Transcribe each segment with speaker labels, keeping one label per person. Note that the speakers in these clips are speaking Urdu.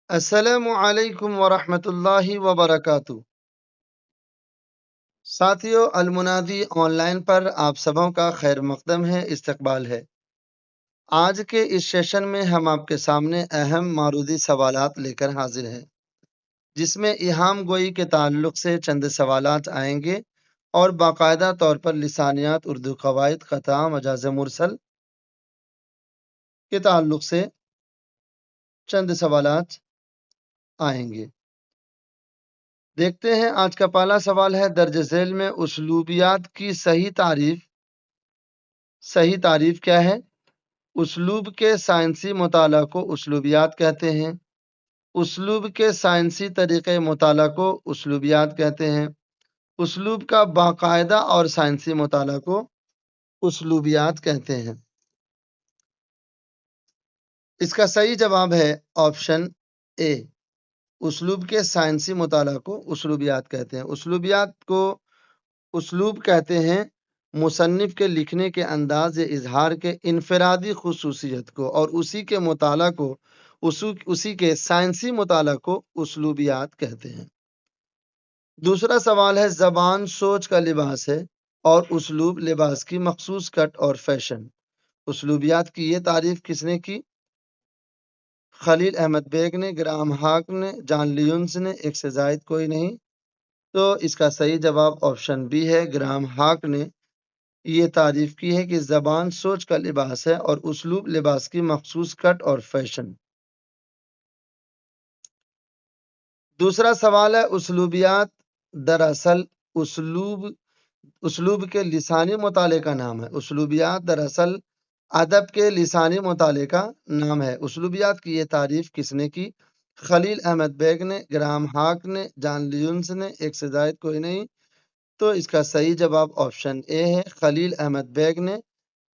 Speaker 1: السلام علیکم ورحمۃ اللہ وبرکاتہ۔ ساتھیو، المنادی آن لائن پر آپ سبوں کا خیر مقدم ہے، استقبال ہے۔ آج کے اس سیشن میں ہم آپ کے سامنے اہم معروضی سوالات لے کر حاضر ہیں، جس میں ایہام گوئی کے تعلق سے چند سوالات آئیں گے اور باقاعدہ طور پر لسانیات، اردو قواعد، قطع، مجاز مرسل کے تعلق سے چند سوالات آئیں گے۔ دیکھتے ہیں آج کا پہلا سوال ہے، درج ذیل میں اسلوبیات کی صحیح تعریف کیا ہے؟ اسلوب کے سائنسی مطالعہ کو اسلوبیات کہتے ہیں۔ اسلوب کے سائنسی طریقے مطالعہ کو اسلوبیات کہتے ہیں۔ اسلوب کا باقاعدہ اور سائنسی مطالعہ کو اسلوبیات کہتے ہیں۔ اس کا صحیح جواب ہے آپشن اے، اسلوب کے سائنسی مطالعہ کو اسلوبیات کہتے ہیں۔ اسلوبیات کو اسلوب کہتے ہیں مصنف کے لکھنے کے انداز یا اظہار کے انفرادی خصوصیت کو، اور اسی کے مطالعہ کو، اسی کے سائنسی مطالعہ کو اسلوبیات کہتے ہیں۔ دوسرا سوال ہے، زبان سوچ کا لباس ہے اور اسلوب لباس کی مخصوص کٹ اور فیشن۔ اسلوبیات کی یہ تعریف کس نے کی؟ خلیل احمد بیگ نے، گراہم ہاک نے، جان لیونز نے، ایک سے زائد کوئی نہیں۔ تو اس کا صحیح جواب آپشن بی ہے، گراہم ہاک نے یہ تعریف کی ہے کہ زبان سوچ کا لباس ہے اور اسلوب لباس کی مخصوص کٹ اور فیشن۔ دوسرا سوال ہے، اسلوبیات دراصل اسلوب کے لسانی مطالعے کا نام ہے۔ اسلوبیات دراصل ادب کے لسانی مطالعے کا نام ہے۔ اسلوبیات کی یہ تعریف کس نے کی؟ خلیل احمد بیگ نے، گراہم ہاک نے، جان لیونز نے، ایک سے زائد کوئی نہیں۔ تو اس کا صحیح جواب آپشن اے ہے، خلیل احمد بیگ نے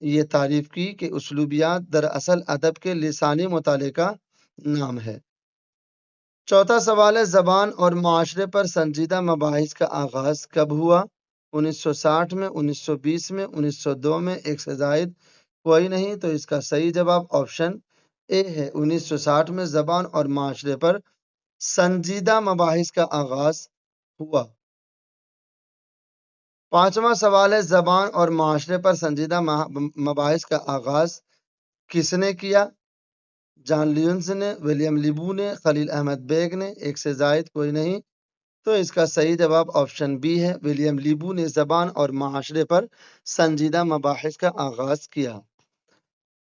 Speaker 1: یہ تعریف کی کہ اسلوبیات دراصل ادب کے لسانی مطالعے کا نام ہے۔ چوتھا سوال ہے، زبان اور معاشرے پر سنجیدہ مباحث کا آغاز کب ہوا؟ 1960 میں، 1920 میں، 1902 میں، ایک سے زائد کوئی نہیں۔ تو اس کا صحیح جواب آپشن اے ہے، 1960 میں زبان اور معاشرے پر سنجیدہ مباحث کا آغاز ہوا۔ پانچواں سوال ہے، زبان اور معاشرے پر سنجیدہ مباحث کا آغاز کس نے کیا؟ جان لیونز نے، ولیم لیبو نے، خلیل احمد بیگ نے، ایک سے زائد کوئی نہیں۔ تو اس کا صحیح جواب آپشن بی ہے، ولیم لیبو نے زبان اور معاشرے پر سنجیدہ مباحث کا آغاز کیا۔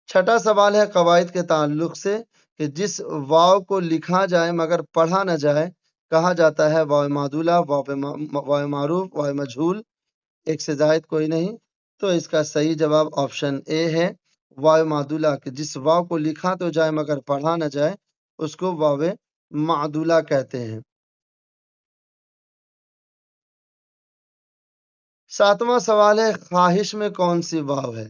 Speaker 1: چھٹا سوال ہے، قواعد کے تعلق سے کہ جس واو کو لکھا جائے مگر پڑھا نہ جائے کہا جاتا ہے واو معدولہ، واو معروف، واو مجہول، ایک سے زائد کوئی نہیں۔ تو اس کا صحیح جواب آپشن اے ہے، واو معدولہ، کہ جس واو کو لکھا تو جائے مگر پڑھا نہ جائے اس کو واو معدولہ کہتے ہیں۔ ساتواں سوال ہے، خواہش میں کون سی واو ہے؟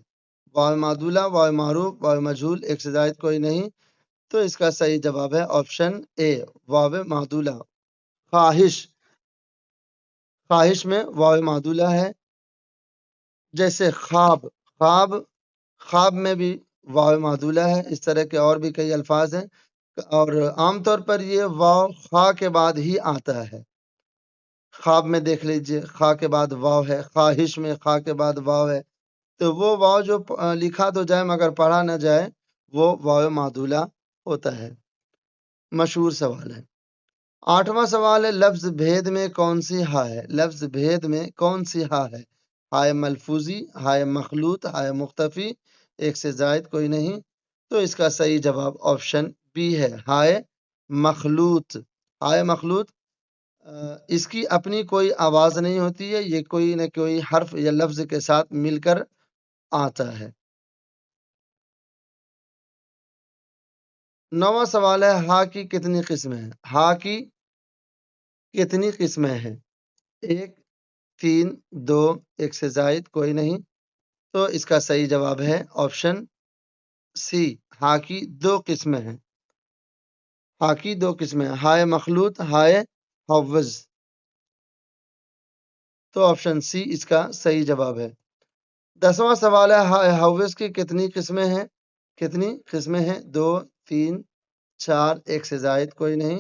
Speaker 1: واو معدولہ، واو معروف، واو مجہول، ایک سے زائد کوئی نہیں۔ تو اس کا صحیح جواب ہے آپشن اے، واو معدولہ۔ خواہش میں واو معدولہ ہے، جیسے خواب میں بھی واو معدولہ ہے۔ اس طرح کے اور بھی کئی الفاظ ہیں، اور عام طور پر یہ واو خا کے بعد ہی آتا ہے۔ خواب میں دیکھ لیجئے، خا کے بعد واو ہے، خواہش میں خا کے بعد واو ہے۔ تو وہ واو جو لکھا تو جائے مگر پڑھا نہ جائے وہ واو معدولہ ہوتا ہے۔ مشہور سوال ہے۔ آٹھواں سوال ہے، لفظ بھید میں کون سی ہا ہے؟ لفظ بھید میں کون سی ہا ہے؟ ہائے ملفوظی، ہائے مخلوط، ہائے مختفی، ایک سے زائد کوئی نہیں۔ تو اس کا صحیح جواب آپشن بی ہے، ہائے مخلوط۔ ہائے مخلوط، اس کی اپنی کوئی آواز نہیں ہوتی ہے، یہ کوئی نہ کوئی حرف یا لفظ کے ساتھ مل کر آتا ہے۔ نواں سوال ہے، ہا کی کتنی قسمیں ہیں؟ ہا کی کتنی قسمیں ہیں؟ 1، 3، 2، ایک سے زائد کوئی نہیں۔ تو اس کا صحیح جواب ہے آپشن سی، ہا کی 2 قسمیں ہیں۔ ہا کی 2 قسمیں ہیں، ہائے مخلوط، ہائے حوض۔ تو آپشن سی اس کا صحیح جواب ہے۔ 10واں سوال ہے، ہائے حوض کی کتنی قسمیں ہیں؟ کتنی قسمیں ہیں؟ 2، 3، 4 ایک سے زائد کوئی نہیں،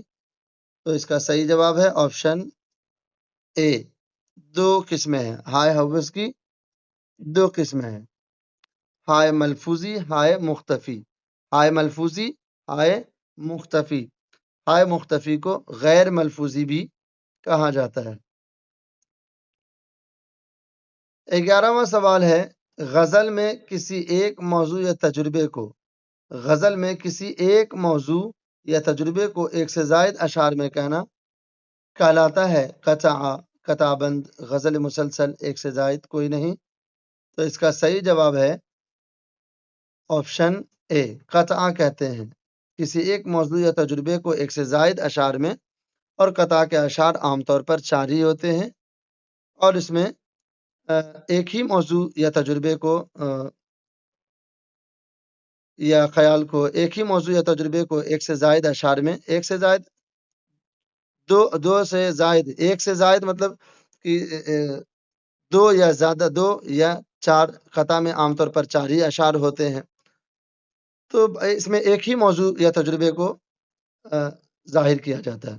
Speaker 1: تو اس کا صحیح جواب ہے آپشن اے۔ 2 قسمیں ہیں ہائے حوض کی، 2 قسمیں ہیں، ہائے ملفوظی، ہائے مختفی۔ ہائے ملفوظی، ہائے مختفی۔ ہائے مختفی کو غیر ملفوظی بھی کہا جاتا ہے۔ 11واں سوال ہے، غزل میں کسی ایک موضوع یا تجربے کو غزل میں کسی ایک موضوع یا تجربے کو ایک سے زائد اشعار میں کہنا کہلاتا ہے قطع، قطع بند، غزل مسلسل، ایک سے زائد کوئی نہیں، تو اس کا صحیح جواب ہے آپشن اے، قطع کہتے ہیں کسی ایک موضوع یا تجربے کو ایک سے زائد اشعار میں، اور قطع کے اشعار عام طور پر 4 ہی ہوتے ہیں، اور اس میں ایک ہی موضوع یا تجربے کو یا خیال کو، ایک ہی موضوع یا تجربے کو ایک سے زائد اشعار میں، ایک سے زائد، دو سے زائد، ایک سے زائد مطلب کہ 2 یا زیادہ، 2 یا 4، قطع میں عام طور پر 4 ہی اشعار ہوتے ہیں، تو اس میں ایک ہی موضوع یا تجربے کو ظاہر کیا جاتا ہے۔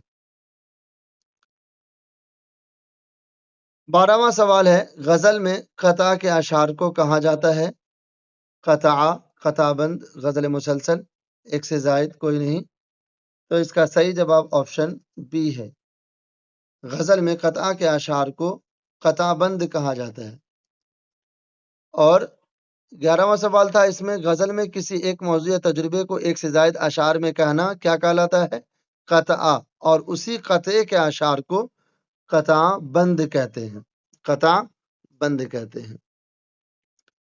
Speaker 1: 12واں سوال ہے، غزل میں قطع کے اشعار کو کہا جاتا ہے قطع، قطع بند، غزل مسلسل، ایک سے زائد کوئی نہیں، تو اس کا صحیح جواب آپشن بی ہے، غزل میں قطع کے اشعار کو قطع بند کہا جاتا ہے۔ اور 11واں سوال تھا، اس میں غزل میں کسی ایک موضوع یا تجربے کو ایک سے زائد اشعار میں کہنا کیا کہلاتا ہے؟ قطع، اور اسی قطعے کے اشعار کو قطع بند کہتے ہیں، قطع بند کہتے ہیں،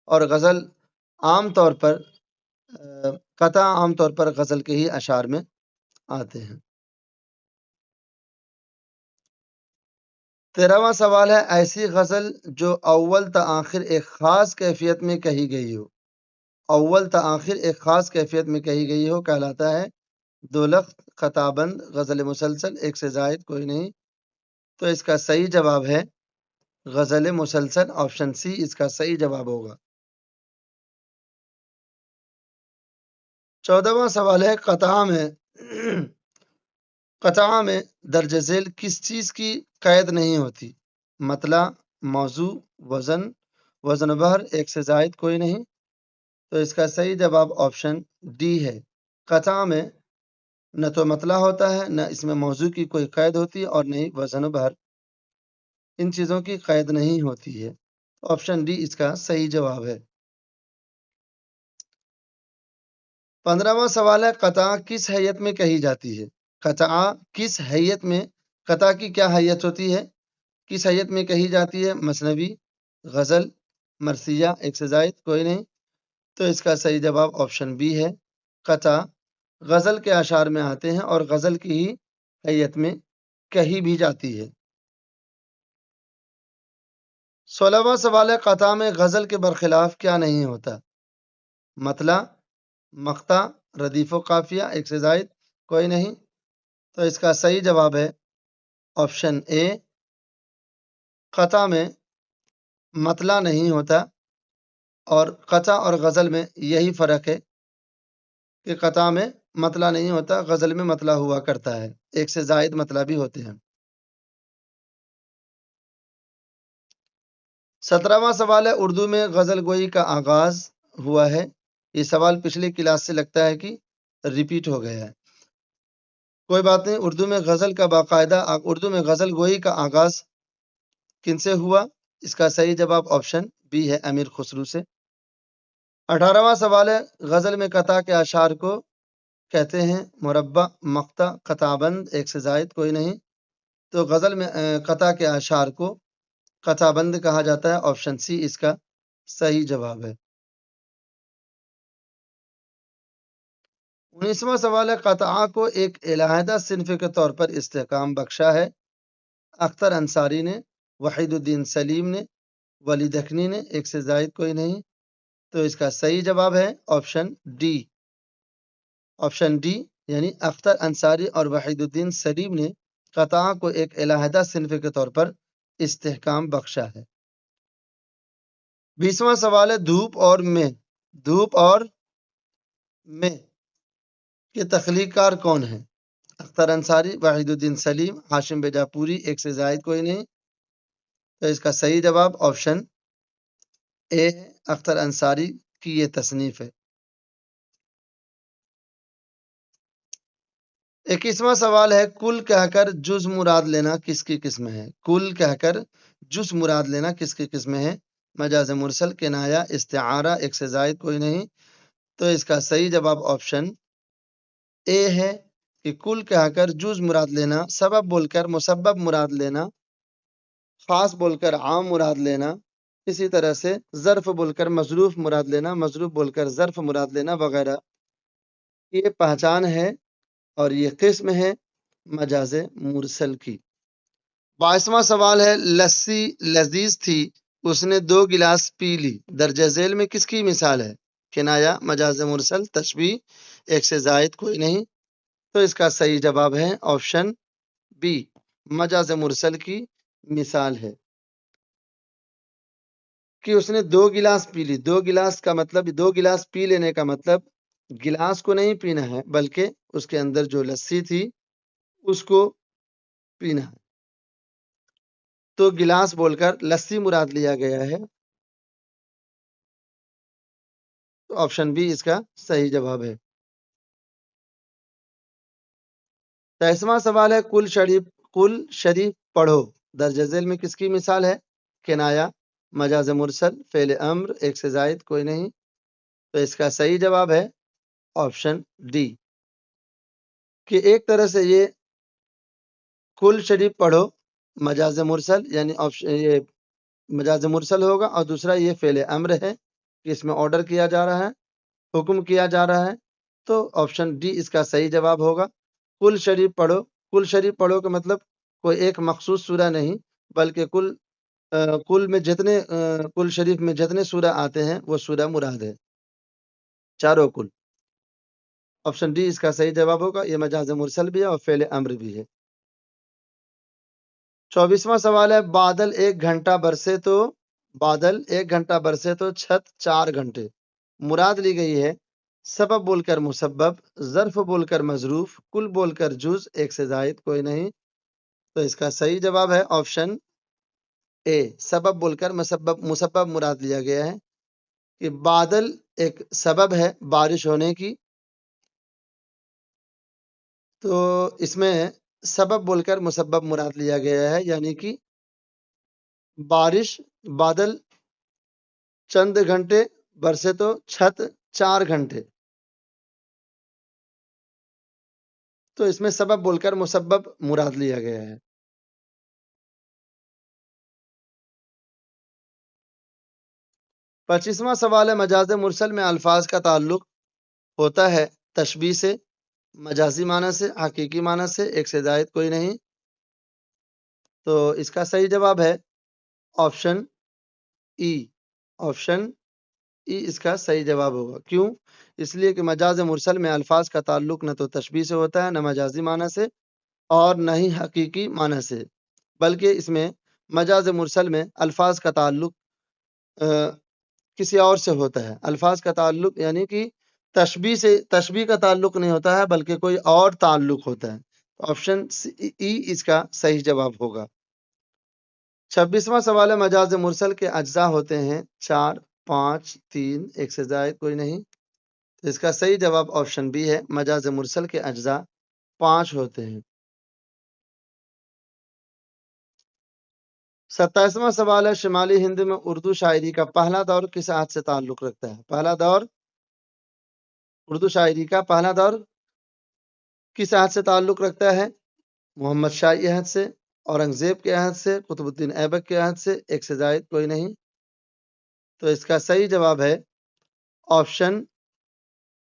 Speaker 1: اور غزل عام طور پر قطع عام طور پر غزل کے ہی اشعار میں آتے ہیں۔ 13واں سوال ہے، ایسی غزل جو اول تا آخر ایک خاص کیفیت میں کہی گئی ہو، اول تا آخر ایک خاص کیفیت میں کہی گئی ہو کہلاتا ہے دولخت، قطع بند، غزل مسلسل، ایک سے زائد کوئی نہیں، تو اس کا صحیح جواب ہے غزل مسلسل، آپشن سی اس کا صحیح جواب ہوگا۔ 14واں سوال ہے، قطع میں درج ذیل کس چیز کی قید نہیں ہوتی؟ مطلع، موضوع، وزن، وزن بحر، ایک سے زائد کوئی نہیں، تو اس کا صحیح جواب آپشن ڈی ہے، قطع میں نہ تو مطلع ہوتا ہے، نہ اس میں موضوع کی کوئی قید ہوتی ہے، اور نہ ہی وزن بحر، ان چیزوں کی قید نہیں ہوتی ہے، آپشن ڈی اس کا صحیح جواب ہے۔ 15واں سوال ہے، قطع کس حیت میں کہی جاتی ہے؟ قطع کس حیت میں، قطع کی کیا حیت ہوتی ہے، کس حیت میں کہی جاتی ہے؟ مثنوی، غزل، مرثیہ، ایک سے زائد کوئی نہیں، تو اس کا صحیح جواب آپشن بی ہے، قطع غزل کے اشعار میں آتے ہیں اور غزل کی ہی حیت میں کہی بھی جاتی ہے۔ 16واں سوال ہے، قطع میں غزل کے برخلاف کیا نہیں ہوتا؟ مطلع، مقطع، ردیف و قافیہ، ایک سے زائد کوئی نہیں، تو اس کا صحیح جواب ہے آپشن اے، قطع میں مطلع نہیں ہوتا، اور قطع اور غزل میں یہی فرق ہے کہ قطع میں مطلع نہیں ہوتا، غزل میں مطلع ہوا کرتا ہے، ایک سے زائد مطلع بھی ہوتے ہیں۔ 17واں سوال ہے، اردو میں غزل گوئی کا آغاز ہوا ہے؟ یہ سوال پچھلی کلاس سے لگتا ہے کہ ریپیٹ ہو گیا ہے، کوئی بات نہیں، اردو میں غزل کا باقاعدہ اردو میں غزل گوئی کا آغاز کن سے ہوا؟ اس کا صحیح جواب آپشن بی ہے، امیر خسرو سے۔ 18واں سوال ہے، غزل میں قطع کے اشعار کو کہتے ہیں مربع، مقطع، قطع بند، ایک سے زائد کوئی نہیں، تو غزل میں قطع کے اشعار کو قطع بند کہا جاتا ہے، آپشن سی اس کا صحیح جواب ہے۔ 19واں سوال ہے، قطع کو ایک علیحدہ صنف کے طور پر استحکام بخشا ہے؟ اختر انصاری نے، وحید الدین سلیم نے، ولی دکنی نے، ایک سے زائد کوئی نہیں، تو اس کا صحیح جواب ہے آپشن ڈی، آپشن ڈی یعنی اختر انصاری اور وحید الدین سلیم نے قطع کو ایک علیحدہ صنف کے طور پر استحکام بخشا ہے۔ 20واں سوال ہے، دھوپ اور میں، دھوپ اور میں کہ تخلیق کار کون ہے؟ اختر انصاری، وحید الدین سلیم، ہاشم بیجاپوری، ایک سے زائد کوئی نہیں. تو اس کا صحیح جواب آپشن اے ہے، اختر انصاری کی یہ تصنیف ہے. 21واں سوال ہے، کل کہہ کر جز مراد لینا کس کی قسم ہے؟ کل کہہ کر جز مراد لینا کس کی قسم ہے؟ مجاز مرسل، کنایہ، استعارہ، ایک سے زائد کوئی نہیں. تو اس کا صحیح جواب آپشن اے ہے کہ کل کہہ کر جز مراد لینا، سبب بول کر مسبب مراد لینا، خاص بول کر عام مراد لینا، اسی طرح سے ظرف بول کر مظروف مراد لینا، مظروف بول کر ظرف مراد لینا وغیرہ، یہ پہچان ہے اور یہ قسم ہے مجاز مرسل کی. 22واں سوال ہے، لسی لذیذ تھی، اس نے 2 گلاس پی لی، درجہ ذیل میں کس کی مثال ہے؟ کنایہ، مجاز مرسل، تشبیہ، ایک سے زائد کوئی نہیں. تو اس کا صحیح جواب ہے آپشن بی، مجاز مرسل کی مثال ہے کہ اس نے 2 گلاس پی لی. 2 گلاس کا مطلب، 2 گلاس پی لینے کا مطلب گلاس کو نہیں پینا ہے بلکہ اس کے اندر جو لسی تھی اس کو پینا ہے. تو گلاس بول کر لسی مراد لیا گیا ہے. تو آپشن بی اس کا صحیح جواب ہے. 23واں سوال ہے، کل شریف پڑھو، درجہ ذیل میں کس کی مثال ہے؟ کنایہ، مجاز مرسل، فعل امر، ایک سے زائد کوئی نہیں. تو اس کا صحیح جواب ہے آپشن ڈی کہ ایک طرح سے یہ کل شریف پڑھو مجاز مرسل، یعنی یہ مجاز مرسل ہوگا، اور دوسرا یہ فعل امر ہے کہ اس میں آرڈر کیا جا رہا ہے، حکم کیا جا رہا ہے. تو آپشن ڈی اس کا صحیح جواب ہوگا. کل شریف پڑھو، کل شریف پڑھو کا مطلب کوئی ایک مخصوص سورہ نہیں بلکہ کل شریف میں جتنے سورہ آتے ہیں وہ سورہ مراد ہے، چاروں کل. آپشن ڈی اس کا صحیح جواب ہوگا. یہ مجاز مرسل بھی ہے اور فعل امر بھی ہے. 24واں سوال ہے، بادل ایک گھنٹہ برسے تو چھت 4 گھنٹے. مراد لی گئی ہے سبب بول کر مسبب، ظرف بول کر مظروف، کل بول کر جز، ایک سے زائد کوئی نہیں. تو اس کا صحیح جواب ہے آپشن اے، سبب بول کر مسبب مراد لیا گیا ہے کہ بادل ایک سبب ہے بارش ہونے کی. تو اس میں سبب بول کر مسبب مراد لیا گیا ہے، یعنی کہ بادل چند گھنٹے برسے تو چھت 4 گھنٹے. تو اس میں سبب بول کر مسبب مراد لیا گیا ہے. 25واں سوال ہے، مجاز مرسل میں الفاظ کا تعلق ہوتا ہے تشبیہ سے، مجازی معنی سے، حقیقی معنی سے، ایک سے زائد کوئی نہیں. تو اس کا صحیح جواب ہے آپشن ای. آپشن ای اس کا صحیح جواب ہوگا. کیوں؟ اس لیے کہ مجاز مرسل میں الفاظ کا تعلق نہ تو تشبیہ سے ہوتا ہے، نہ مجازی معنی سے، اور نہ ہی حقیقی معنی سے، بلکہ اس میں مجاز مرسل میں الفاظ کا تعلق کسی اور سے ہوتا ہے. الفاظ کا تعلق یعنی کہ تشبیہ کا تعلق نہیں ہوتا ہے بلکہ کوئی اور تعلق ہوتا ہے. آپشن ای اس کا صحیح جواب ہوگا. 26واں سوال ہے، مجاز مرسل کے اجزاء ہوتے ہیں 4، 5، 3، ایک سے زائد کوئی نہیں. اس کا صحیح جواب آپشن بی ہے، مجاز مرسل کے اجزاء 5 ہوتے ہیں. 27واں سوال ہے، شمالی ہند میں اردو شاعری کا پہلا دور کس عہد سے تعلق رکھتا ہے؟ اردو شاعری کا پہلا دور کس عہد سے تعلق رکھتا ہے؟ محمد شاہی عہد سے، اورنگزیب کے عہد سے، قطب الدین ایبک کے عہد سے، ایک سے زائد کوئی نہیں. تو اس کا صحیح جواب ہے آپشن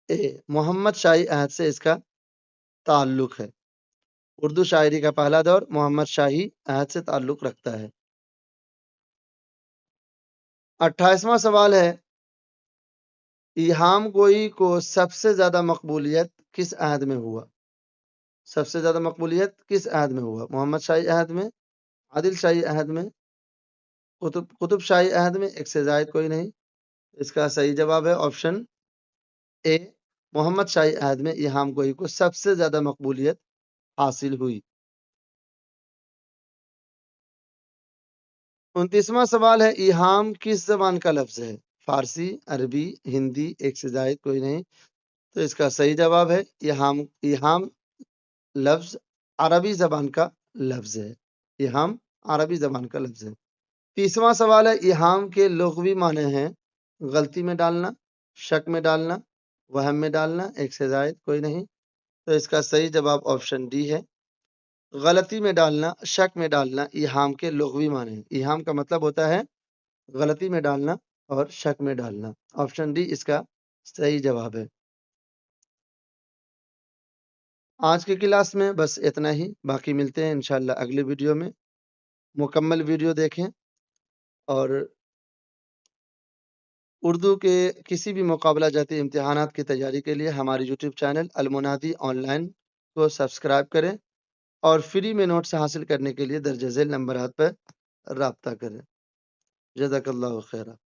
Speaker 1: اے، محمد شاہی عہد سے اس کا تعلق ہے. اردو شاعری کا پہلا دور محمد شاہی عہد سے تعلق رکھتا ہے. 28واں سوال ہے، ایہام گوئی کو سب سے زیادہ مقبولیت کس عہد میں ہوا؟ سب سے زیادہ مقبولیت کس عہد میں ہوا؟ محمد شاہی عہد میں، عادل شاہی عہد میں، قطب شاہی عہد میں، ایک سے زائد کوئی نہیں. اس کا صحیح جواب ہے آپشن اے، محمد شاہی عہد میں ایہام گوئی کو سب سے زیادہ مقبولیت حاصل ہوئی؟ 29واں سوال ہے ایہام کس زبان کا لفظ ہے؟ فارسی، عربی، ہندی، ایک سے زائد کوئی نہیں؟ تو اس کا صحیح جواب ہے ایہام لفظ عربی زبان کا لفظ ہے۔ ایہام عربی زبان کا لفظ ہے۔ 30واں سوال ہے ایہام کے لغوی معنی ہیں غلطی میں ڈالنا، شک میں ڈالنا، وہم میں ڈالنا، ایک سے زائد کوئی نہیں؟ تو اس کا صحیح جواب آپشن ڈی ہے۔ غلطی میں ڈالنا، شک میں ڈالنا ایہام کے لغوی معنی ہیں۔ ایہام کا مطلب ہوتا ہے غلطی میں ڈالنا اور شک میں ڈالنا۔ آپشن ڈی اس کا صحیح جواب ہے۔ آج کی کلاس میں بس اتنا ہی، باقی ملتے ہیں انشاءاللہ اگلے ویڈیو میں۔ مکمل ویڈیو دیکھیں اور اردو کے کسی بھی مقابلہ جاتی امتحانات کی تیاری کے لیے ہماری یوٹیوب چینل المنادی آن لائن کو سبسکرائب کریں اور فری میں نوٹس حاصل کرنے کے لیے درج ذیل نمبرات پر رابطہ کریں۔ جزاک اللہ خیرہ۔